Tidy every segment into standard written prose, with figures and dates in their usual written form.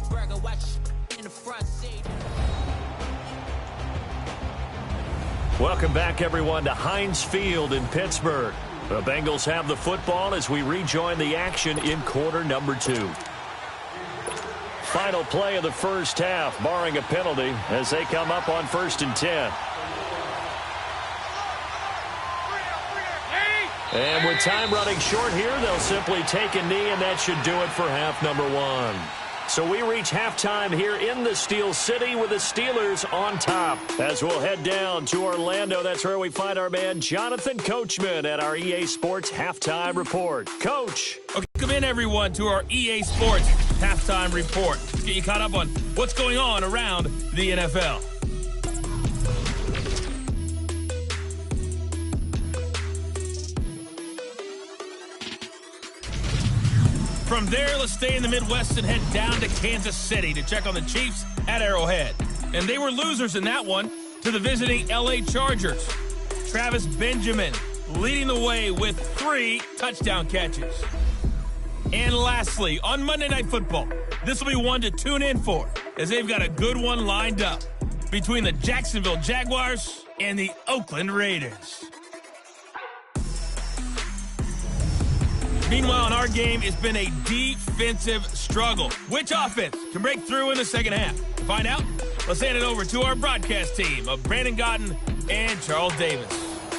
burger, watch in the front seat. Welcome back, everyone, to Heinz Field in Pittsburgh. The Bengals have the football as we rejoin the action in quarter number 2. Final play of the first half, barring a penalty, as they come up on 1st and 10. And with time running short here, they'll simply take a knee, and that should do it for half number 1. So we reach halftime here in the Steel City with the Steelers on top. As we'll head down to Orlando, that's where we find our man Jonathan Coachman at our EA Sports Halftime Report. Coach. Okay, come in, everyone, to our EA Sports Halftime Report. Let's get you caught up on what's going on around the NFL. From there, let's stay in the Midwest and head down to Kansas City to check on the Chiefs at Arrowhead. And they were losers in that one to the visiting LA Chargers. Travis Benjamin leading the way with 3 touchdown catches. And lastly, on Monday Night Football, this will be one to tune in for, as they've got a good one lined up between the Jacksonville Jaguars and the Oakland Raiders. Meanwhile, in our game, it's been a defensive struggle. Which offense can break through in the second half? To find out, let's hand it over to our broadcast team of Brandon Gotten and Charles Davis.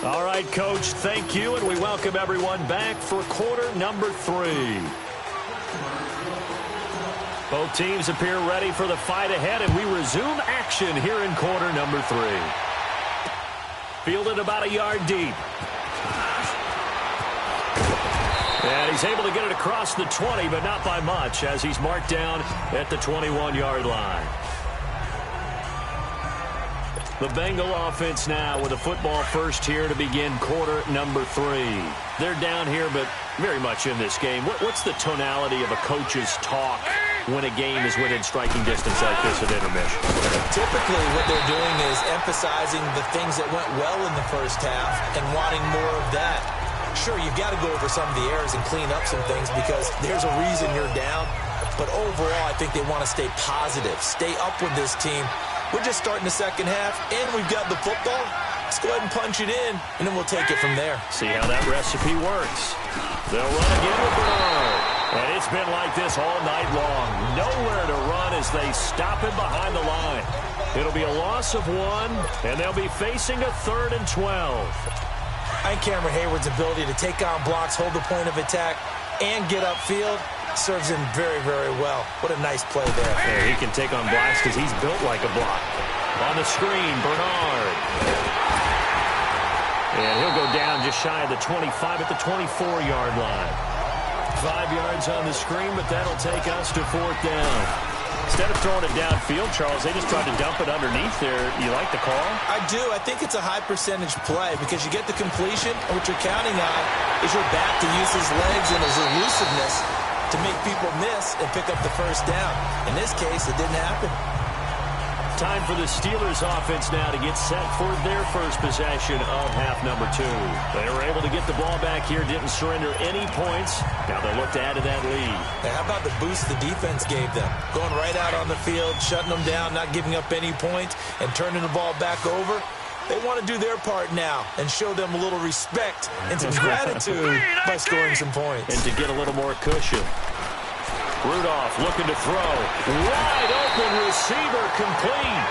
All right, Coach, thank you, and we welcome everyone back for quarter number 3. Both teams appear ready for the fight ahead, and we resume action here in quarter number 3. Fielded about a yard deep. And he's able to get it across the 20, but not by much, as he's marked down at the 21-yard line. The Bengal offense now with a football first here to begin quarter number 3. They're down here, but very much in this game. What's the tonality of a coach's talk when a game is within striking distance like this at intermission? Typically, what they're doing is emphasizing the things that went well in the first half and wanting more of that. Sure, you've got to go over some of the errors and clean up some things because there's a reason you're down. But overall, I think they want to stay positive, stay up with this team. We're just starting the second half, and we've got the football. Let's go ahead and punch it in, and then we'll take it from there. See how that recipe works. They'll run again with Bernard. And it's been like this all night long. Nowhere to run as they stop him behind the line. It'll be a loss of 1, and they'll be facing a 3rd and 12. I think Cameron Hayward's ability to take on blocks, hold the point of attack, and get upfield serves him very, very well. What a nice play there. Yeah, he can take on blocks because he's built like a block. On the screen, Bernard. And he'll go down just shy of the 25 at the 24-yard line. 5 yards on the screen, but that'll take us to 4th down. Instead of throwing it downfield, Charles, they just tried to dump it underneath there. You like the call? I do. I think it's a high-percentage play because you get the completion, and what you're counting on is your back to use his legs and his elusiveness to make people miss and pick up the first down. In this case, it didn't happen. Time for the Steelers offense now to get set for their first possession of half number 2. They were able to get the ball back here, didn't surrender any points. Now they'll look to add to that lead. Now, how about the boost the defense gave them? Going right out on the field, shutting them down, not giving up any points, and turning the ball back over. They want to do their part now and show them a little respect and some gratitude by scoring some points. And to get a little more cushion. Rudolph looking to throw. Wide open receiver complete.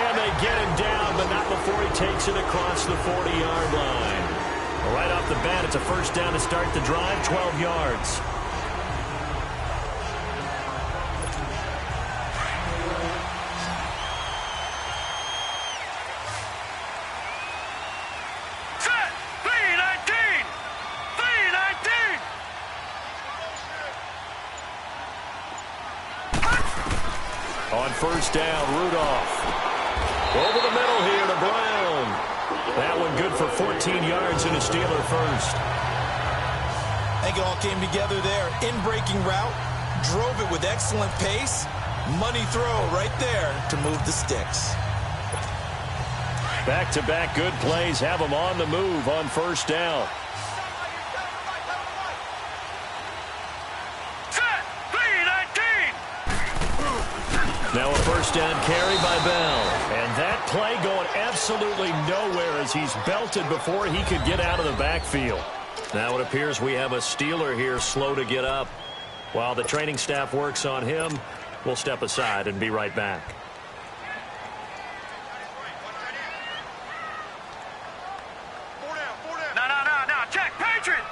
And they get him down, but not before he takes it across the 40-yard line. Right off the bat, it's a first down to start the drive, 12 yards. On first down, Rudolph. Over the middle here to Brown. That one good for 14 yards and a Steeler first. I think it all came together there. In-breaking route, drove it with excellent pace. Money throw right there to move the sticks. Back-to-back good plays have them on the move on first down. Now a first down carry by Bell. And that play going absolutely nowhere as he's belted before he could get out of the backfield. Now it appears we have a Steeler here slow to get up. While the training staff works on him, we'll step aside and be right back. No, check, Patriot!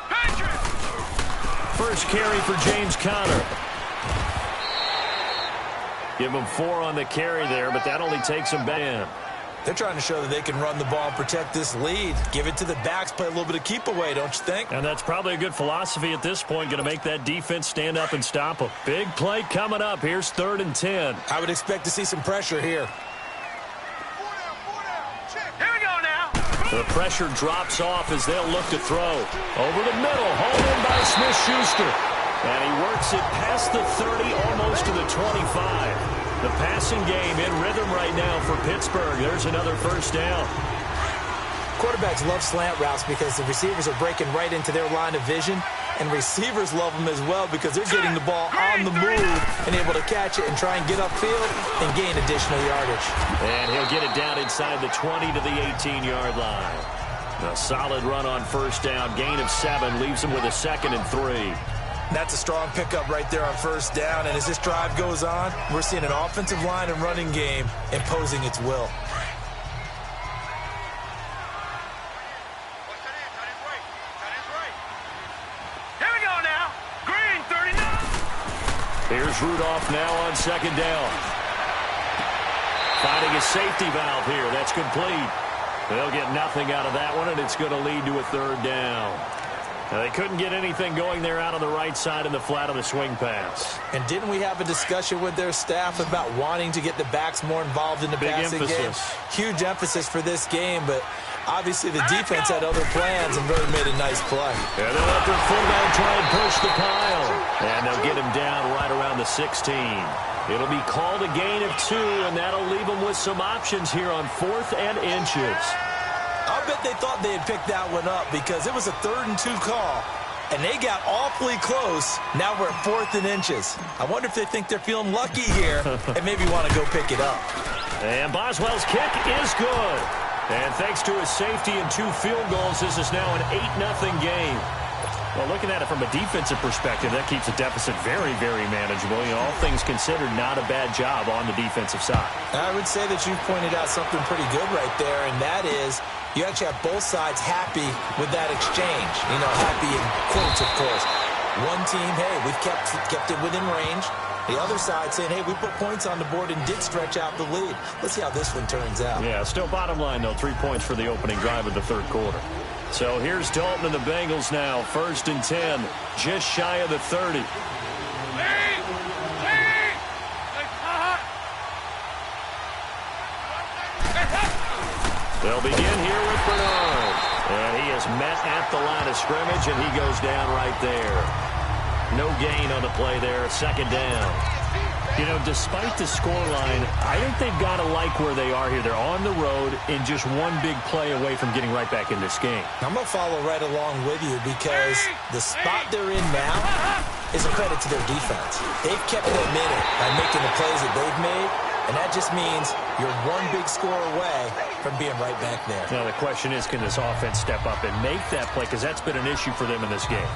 First carry for James Conner. Give him 4 on the carry there, but that only takes him back. They're trying to show that they can run the ball and protect this lead. Give it to the backs, play a little bit of keep away, don't you think? And that's probably a good philosophy at this point, going to make that defense stand up and stop them. Big play coming up. Here's 3rd and 10. I would expect to see some pressure here. Here we go now. The pressure drops off as they'll look to throw. Over the middle, hauled in by Smith-Schuster. And he works it past the 30, almost to the 25. The passing game in rhythm right now for Pittsburgh. There's another first down. Quarterbacks love slant routes because the receivers are breaking right into their line of vision, and receivers love them as well because they're getting the ball on the move and able to catch it and try and get upfield and gain additional yardage. And he'll get it down inside the 20 to the 18-yard line. A solid run on first down. Gain of 7 leaves him with a 2nd and 3. That's a strong pickup right there on first down, and as this drive goes on, we're seeing an offensive line and running game imposing its will. Here we go now. Green, 39. Here's Rudolph now on 2nd down. Finding a safety valve here. That's complete. They'll get nothing out of that one, and it's going to lead to a 3rd down. Now, they couldn't get anything going there out on the right side in the flat of the swing pass. And didn't we have a discussion with their staff about wanting to get the backs more involved in the passing game? Huge emphasis for this game, but obviously the defense had other plans and really made a nice play. And they'll let their fullback try and push the pile. And they'll get him down right around the 16. It'll be called a gain of 2, and that'll leave them with some options here on 4th and inches. I'll bet they thought they had picked that one up because it was a 3rd and 2 call, and they got awfully close. Now we're at 4th and inches. I wonder if they think they're feeling lucky here and maybe want to go pick it up. And Boswell's kick is good. And thanks to his safety and 2 field goals, this is now an 8-0 game. Well, looking at it from a defensive perspective, that keeps the deficit very, very manageable. You know, all things considered, not a bad job on the defensive side. I would say that you've pointed out something pretty good right there, and that is you actually have both sides happy with that exchange. You know, happy in quotes, of course. One team, hey, we've kept it within range. The other side saying, hey, we put points on the board and did stretch out the lead. Let's see how this one turns out. Yeah, still bottom line, though, 3 points for the opening drive of the 3rd quarter. So here's Dalton and the Bengals now, 1st and 10, just shy of the 30. They'll begin here with Bernard. And he is met at the line of scrimmage, and he goes down right there. No gain on the play there, 2nd down. You know, despite the scoreline, I think they've got to like where they are here. They're on the road and just one big play away from getting right back in this game. I'm going to follow right along with you because the spot they're in now is a credit to their defense. They've kept them in it by making the plays that they've made, and that just means you're one big score away from being right back there. Now, the question is, can this offense step up and make that play? Because that's been an issue for them in this game.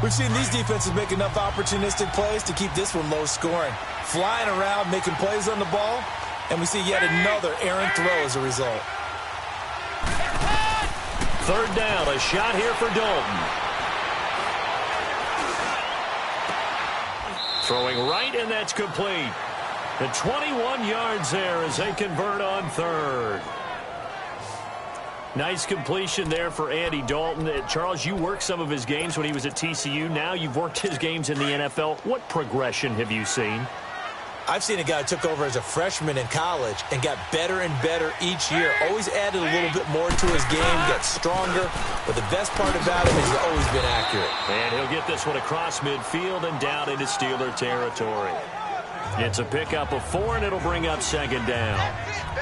We've seen these defenses make enough opportunistic plays to keep this one low scoring. Flying around, making plays on the ball, and we see yet another errant throw as a result. 3rd down, a shot here for Dalton. Throwing right, and that's complete. The 21 yards there as they convert on 3rd. Nice completion there for Andy Dalton. Charles, you worked some of his games when he was at TCU. Now you've worked his games in the NFL. What progression have you seen? I've seen a guy who took over as a freshman in college and got better and better each year. Always added a little bit more to his game, got stronger. But the best part about him is he's always been accurate. And he'll get this one across midfield and down into Steeler territory. It's a pickup of 4, and it'll bring up 2nd down.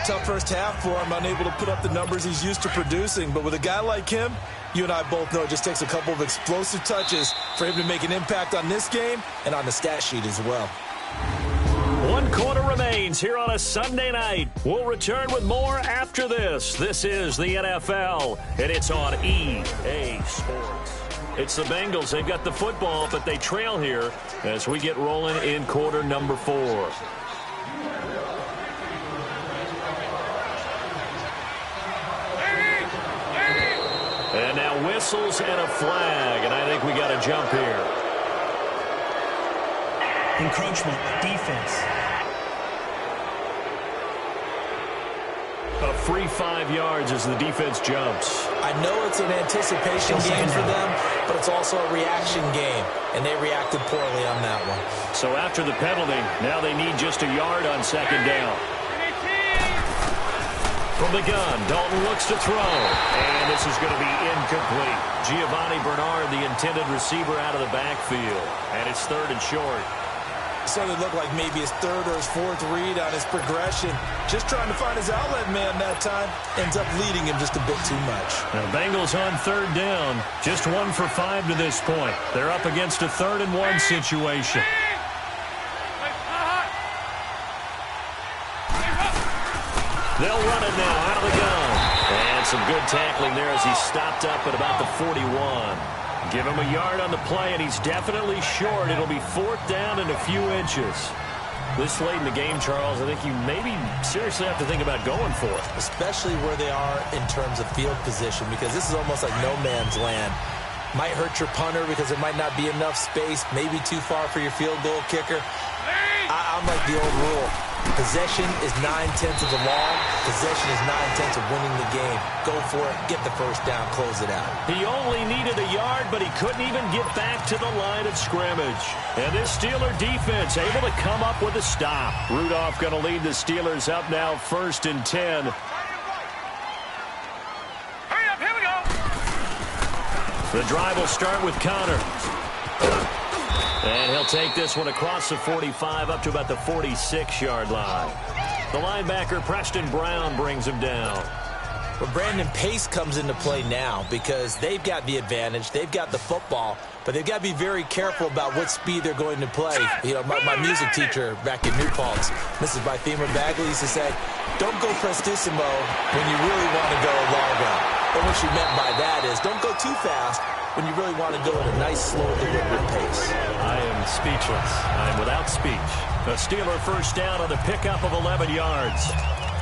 Tough first half for him, unable to put up the numbers he's used to producing. But with a guy like him, you and I both know it just takes a couple of explosive touches for him to make an impact on this game and on the stat sheet as well. One quarter remains here on a Sunday night. We'll return with more after this. This is the NFL, and it's on EA Sports. It's the Bengals. They've got the football, but they trail here as we get rolling in quarter number 4. And now whistles and a flag, and I think we got a jump here. Encroachment, defense. A free 5 yards as the defense jumps. I know it's an anticipation game for them, but it's also a reaction game, and they reacted poorly on that one. So after the penalty, now they need just a yard on second down. From the gun, Dalton looks to throw, and this is going to be incomplete. Giovanni Bernard, the intended receiver, out of the backfield, and it's 3rd and short. So it looked like maybe his 3rd or his 4th read on his progression. Just trying to find his outlet man that time. Ends up leading him just a bit too much. Now Bengals on 3rd down. Just 1 for 5 to this point. They're up against a 3rd and 1 situation. They'll run it now out of the gun. And some good tackling there as he stopped up at about the 41. Give him a yard on the play, and he's definitely short. It'll be 4th down and a few inches. This late in the game, Charles, I think you maybe seriously have to think about going for it. Especially where they are in terms of field position, because this is almost like no man's land. Might hurt your punter because there might not be enough space, maybe too far for your field goal kicker. I'm like the old rule. Possession is 9/10 of the law. Possession is 9/10 of winning the game. Go for it. Get the first down. Close it out. He only needed a yard, but he couldn't even get back to the line of scrimmage. And this Steeler defense able to come up with a stop. Rudolph going to lead the Steelers up now 1st and 10. Hurry up, here we go. The drive will start with Connor. And he'll take this one across the 45 up to about the 46-yard line. The linebacker, Preston Brown, brings him down. Well, Brandon, pace comes into play now because they've got the advantage. They've got the football, but they've got to be very careful about what speed they're going to play. You know, my music teacher back in New Paltz, Mrs. Bythema Bagley, used to say, don't go prestissimo when you really want to go largo. And what she meant by that is don't go too fast when you really want to go at a nice, slow, deliberate pace. I am speechless. I am without speech. A Steeler first down on the pickup of 11 yards.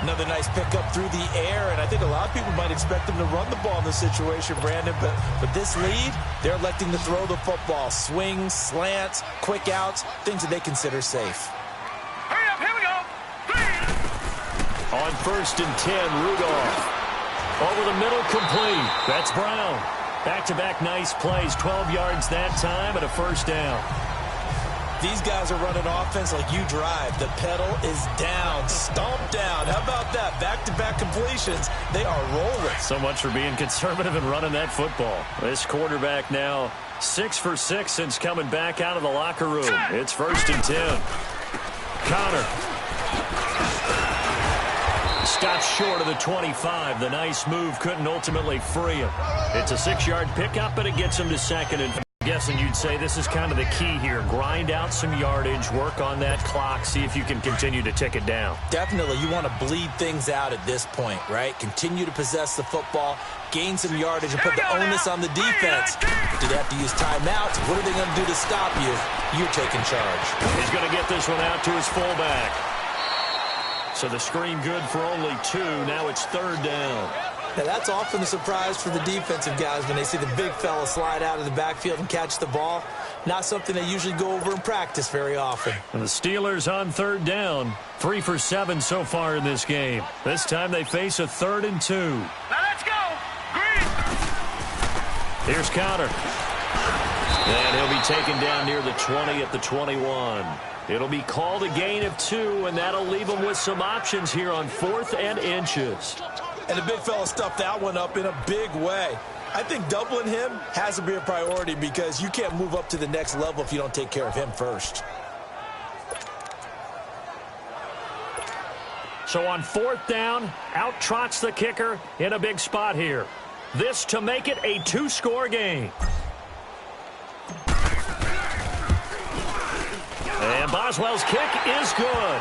Another nice pickup through the air, and I think a lot of people might expect them to run the ball in this situation, Brandon, but with this lead, they're electing to throw the football. Swings, slants, quick outs, things that they consider safe. Hurry up, here we go. On 1st and 10, Rudolph. Over the middle, complete. That's Brown. Back-to-back nice plays, 12 yards that time and a first down. These guys are running offense like you drive. The pedal is down, stomped down. How about that? Back-to-back completions. They are rolling. So much for being conservative and running that football. This quarterback now 6 for 6 since coming back out of the locker room. It's 1st and 10. Connor. Stops short of the 25. The nice move couldn't ultimately free him. It's a 6-yard pickup, but it gets him to 2nd and I'm guessing you'd say this is kind of the key here. Grind out some yardage, work on that clock, see if you can continue to tick it down. Definitely. You want to bleed things out at this point, right? Continue to possess the football, gain some yardage, and put the onus on the defense. Do they have to use timeouts? What are they going to do to stop you? You're taking charge. He's going to get this one out to his fullback. So the screen good for only 2. Now it's 3rd down. Now that's often a surprise for the defensive guys when they see the big fella slide out of the backfield and catch the ball. Not something they usually go over in practice very often. And the Steelers on 3rd down. 3 for 7 so far in this game. This time they face a 3rd and 2. Now let's go. Green. Here's Connor. And he'll be taken down near the 20 at the 21. It'll be called a gain of 2, and that'll leave them with some options here on 4th and inches. And the big fella stuffed that one up in a big way. I think doubling him has to be a priority because you can't move up to the next level if you don't take care of him first. So on 4th down, out trots the kicker in a big spot here. This to make it a 2-score game. And by Boswell's kick is good.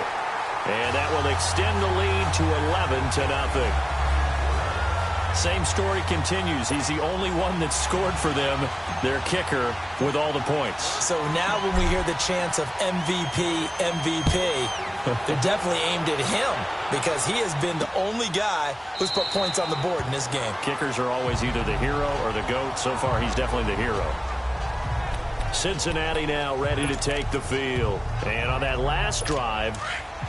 And that will extend the lead to 11-0. Same story continues. He's the only one that scored for them, their kicker, with all the points. So now when we hear the chants of MVP, MVP, they're definitely aimed at him because he has been the only guy who's put points on the board in this game. Kickers are always either the hero or the GOAT. So far, he's definitely the hero. Cincinnati now ready to take the field. And on that last drive,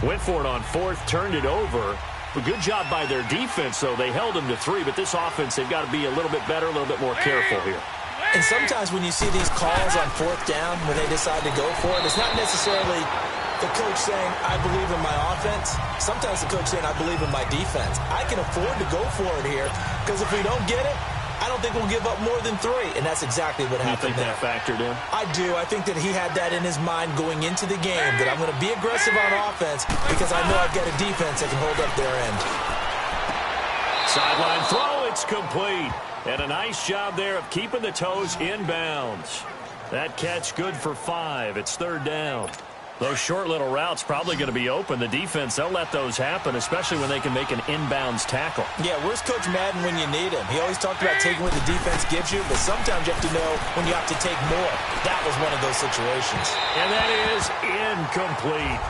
went for it on fourth, turned it over. A good job by their defense, though. They held them to 3, but this offense, they've got to be a little bit better, a little bit more careful here. And sometimes when you see these calls on fourth down, when they decide to go for it, it's not necessarily the coach saying, I believe in my offense. Sometimes the coach saying, I believe in my defense. I can afford to go for it here because if we don't get it, I don't think we'll give up more than 3, and that's exactly what happened there. You think that factored in? I do. I think that he had that in his mind going into the game, that I'm going to be aggressive on offense because I know I've got a defense that can hold up their end. Sideline throw, it's complete. And a nice job there of keeping the toes inbounds. That catch good for 5. It's third down. Those short little routes probably going to be open. The defense, they'll let those happen, especially when they can make an inbounds tackle. Yeah, where's Coach Madden when you need him? He always talked about taking what the defense gives you, but sometimes you have to know when you have to take more. That was one of those situations. And that is incomplete.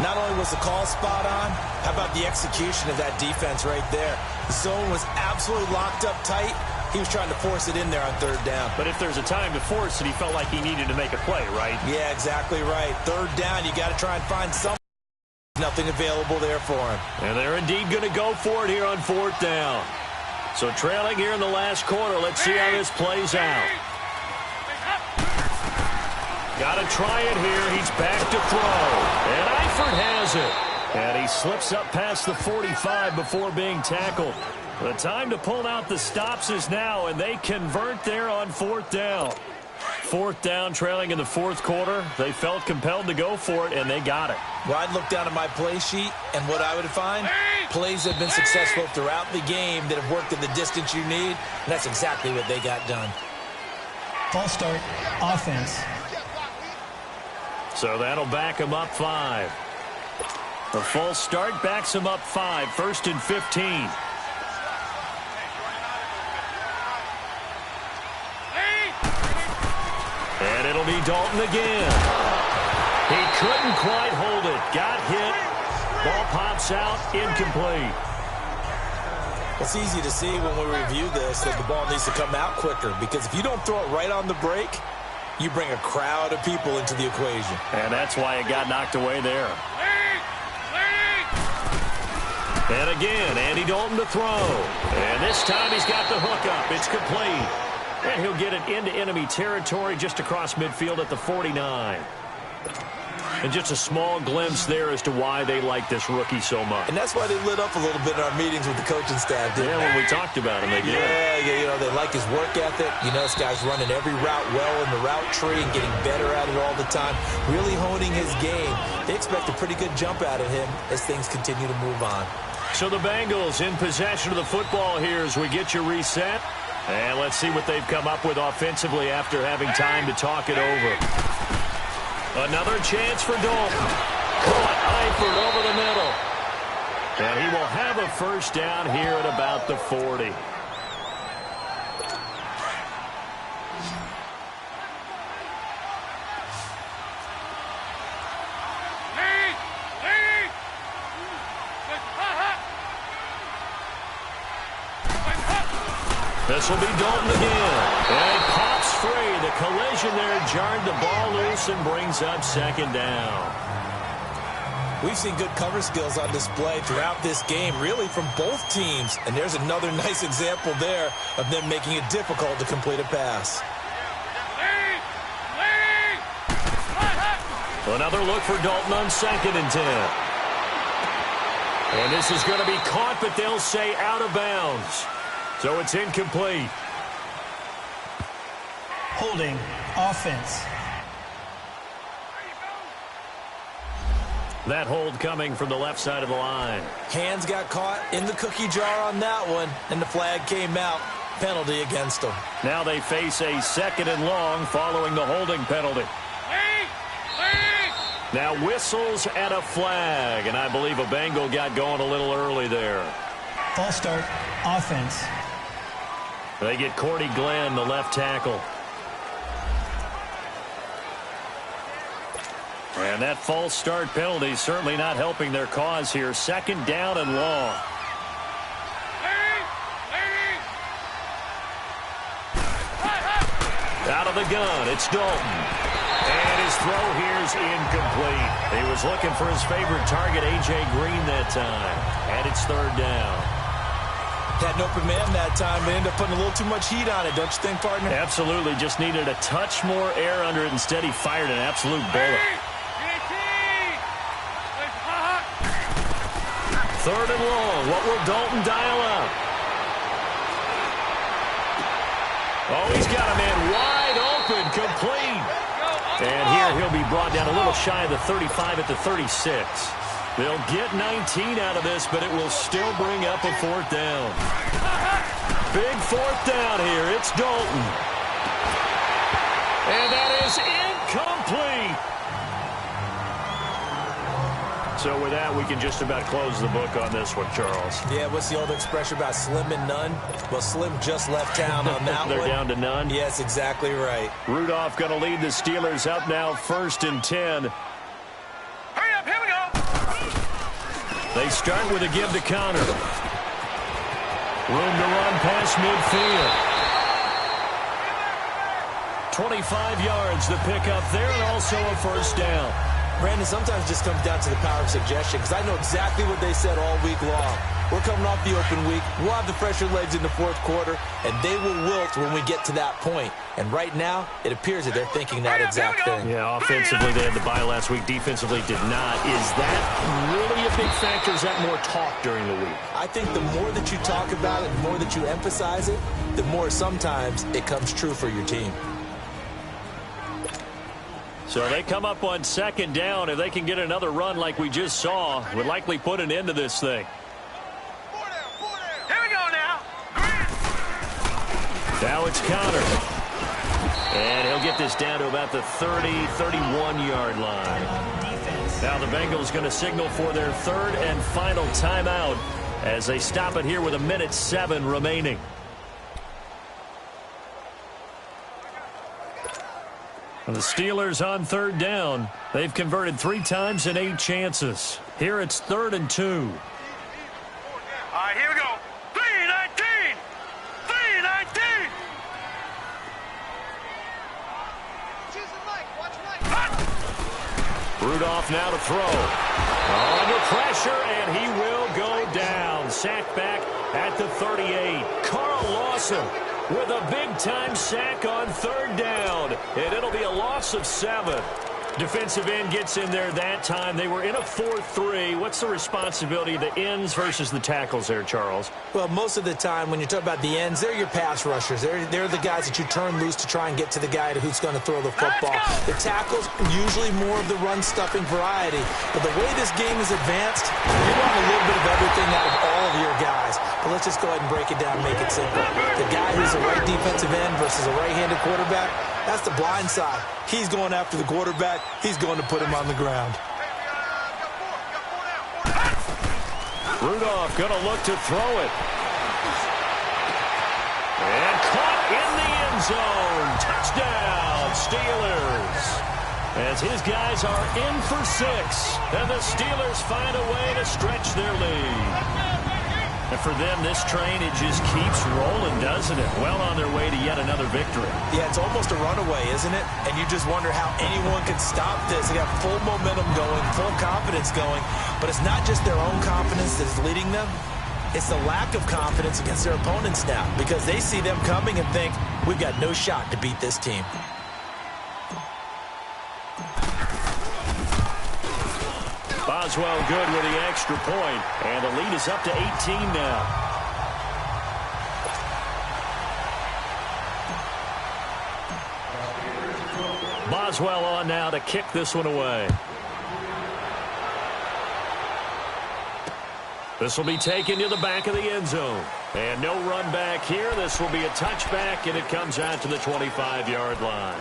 Not only was the call spot on, how about the execution of that defense right there? The zone was absolutely locked up tight. He was trying to force it in there on third down. But if there's a time to force it, he felt like he needed to make a play, right? Yeah, exactly right. Third down, you got to try and find something. Nothing available there for him. And they're indeed going to go for it here on fourth down. So trailing here in the last quarter. Let's see how this plays out. Got to try it here. He's back to throw. And Eifert has it. And he slips up past the 45 before being tackled. The time to pull out the stops is now, and they convert there on fourth down. Fourth down, trailing in the fourth quarter. They felt compelled to go for it, and they got it. Well, I'd look down at my play sheet, and what I would find, plays have been successful throughout the game that have worked at the distance you need, and that's exactly what they got done. False start, offense. So that'll back him up 5. The false start backs him up 5, 1st and 15. And it'll be Dalton again. He couldn't quite hold it. Got hit. Ball pops out. Incomplete. It's easy to see when we review this that the ball needs to come out quicker because if you don't throw it right on the break, you bring a crowd of people into the equation. And that's why it got knocked away there. And again, Andy Dalton to throw. And this time he's got the hook up. It's complete. And he'll get it into enemy territory just across midfield at the 49. And just a small glimpse there as to why they like this rookie so much. And that's why they lit up a little bit in our meetings with the coaching staff, didn't they? When we talked about him, they did. Yeah, you know, they like his work ethic. You know, this guy's running every route well in the route tree and getting better at it all the time, really honing his game. They expect a pretty good jump out of him as things continue to move on. So the Bengals in possession of the football here as we get you reset. And let's see what they've come up with offensively after having time to talk it over. Another chance for Dalton. Caught Eifert over the middle. And he will have a first down here at about the 40. This will be Dalton again. And it pops free. The collision there jarred the ball loose and brings up second down. We've seen good cover skills on display throughout this game, really from both teams. And there's another nice example there of them making it difficult to complete a pass. Another look for Dalton on 2nd and 10. And this is going to be caught, but they'll say out of bounds. So it's incomplete. Holding, offense. That hold coming from the left side of the line. Hands got caught in the cookie jar on that one, and the flag came out. Penalty against them. Now they face a 2nd and long following the holding penalty. Now whistles and a flag, and I believe a Bengal got going a little early there. False start, offense. They get Cordy Glenn, the left tackle. And that false start penalty certainly not helping their cause here. Second down and long. Out of the gun, it's Dalton. And his throw here's incomplete. He was looking for his favorite target, A.J. Green, that time. And it's third down. Had an open man that time, but ended up putting a little too much heat on it, don't you think, partner? Absolutely. Just needed a touch more air under it. Instead, he fired an absolute bullet. Third and long. What will Dalton dial up? Oh, he's got a man wide open, complete. And here he'll be brought down a little shy of the 35 at the 36. They'll get 19 out of this, but it will still bring up a fourth down. Big fourth down here. It's Dalton. And that is incomplete. So with that, we can just about close the book on this one, Charles. Yeah, what's the old expression about slim and none? Well, Slim just left town on that They're one. down to none? Yes, exactly right. Rudolph going to lead the Steelers up now, 1st and 10. Hurry up, here we go. They start with a give to counter. Room to run past midfield. 25 yards the pickup there, and also a first down. Brandon, sometimes it just comes down to the power of suggestion, because I know exactly what they said all week long. We're coming off the open week. We'll have the fresher legs in the fourth quarter, and they will wilt when we get to that point. And right now, it appears that they're thinking that exact thing. Yeah, offensively, they had the bye last week. Defensively, did not. Is that really a big factor? Is that more talk during the week? I think the more that you talk about it, the more that you emphasize it, the more sometimes it comes true for your team. So they come up on second down. If they can get another run like we just saw, would likely put an end to this thing. Here we go now. Now it's counter. And he'll get this down to about the 30, 31-yard line. Now the Bengals going to signal for their third and final timeout as they stop it here with 1:07 remaining. And the Steelers on third down. They've converted 3 times in 8 chances. Here it's 3rd and 2. All right, here we go. 3-19. 3-19. Rudolph now to throw. Under pressure, and he will go down. Sacked back at the 38. Carl Lawson with a big-time sack on third down. And it'll be a loss of 7. Defensive end gets in there that time. They were in a 4-3. What's the responsibility of the ends versus the tackles there, Charles? Well, most of the time when you talk about the ends, they're your pass rushers. They're the guys that you turn loose to try and get to the guy who's going to throw the football. The tackles, usually more of the run-stuffing variety. But the way this game is advanced, you want a little bit of everything out of all of your guys. But let's just go ahead and break it down and make it simple. The guy who's a right defensive end versus a right-handed quarterback, that's the blind side. He's going after the quarterback. He's going to put him on the ground. Rudolph going to look to throw it. And caught in the end zone. Touchdown, Steelers. As his guys are in for 6. And the Steelers find a way to stretch their lead. And for them, this train, it just keeps rolling, doesn't it? Well on their way to yet another victory. Yeah, it's almost a runaway, isn't it? And you just wonder how anyone could stop this. They got full momentum going, full confidence going. But it's not just their own confidence that's leading them. It's the lack of confidence against their opponents now, because they see them coming and think, we've got no shot to beat this team. Boswell good with the extra point, and the lead is up to 18 now. Boswell on now to kick this one away. This will be taken to the back of the end zone. And no run back here. This will be a touchback, and it comes out to the 25-yard line.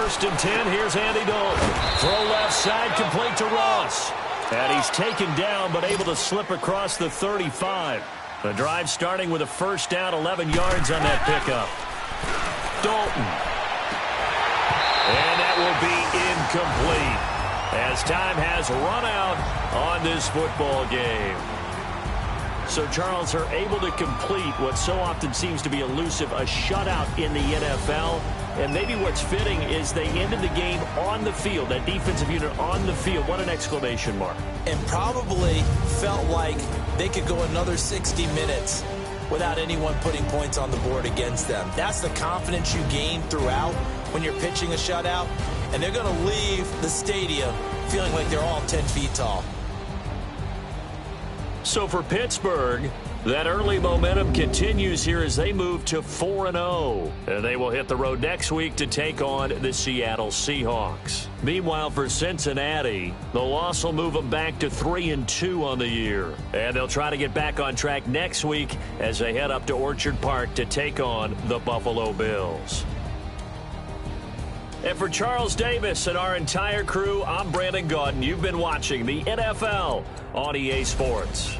1st and 10. Here's Andy Dalton. Throw left side, complete to Ross. And he's taken down, but able to slip across the 35. The drive starting with a first down, 11 yards on that pickup. Dalton. And that will be incomplete as time has run out on this football game. So, Charles, are able to complete what so often seems to be elusive, a shutout in the NFL. And maybe what's fitting is they ended the game on the field, that defensive unit on the field. What an exclamation mark. And probably felt like they could go another 60 minutes without anyone putting points on the board against them. That's the confidence you gain throughout when you're pitching a shutout. And they're going to leave the stadium feeling like they're all 10 feet tall. So for Pittsburgh, that early momentum continues here as they move to 4-0. And they will hit the road next week to take on the Seattle Seahawks. Meanwhile, for Cincinnati, the loss will move them back to 3-2 on the year. And they'll try to get back on track next week as they head up to Orchard Park to take on the Buffalo Bills. And for Charles Davis and our entire crew, I'm Brandon Gaudin. You've been watching the NFL on EA Sports.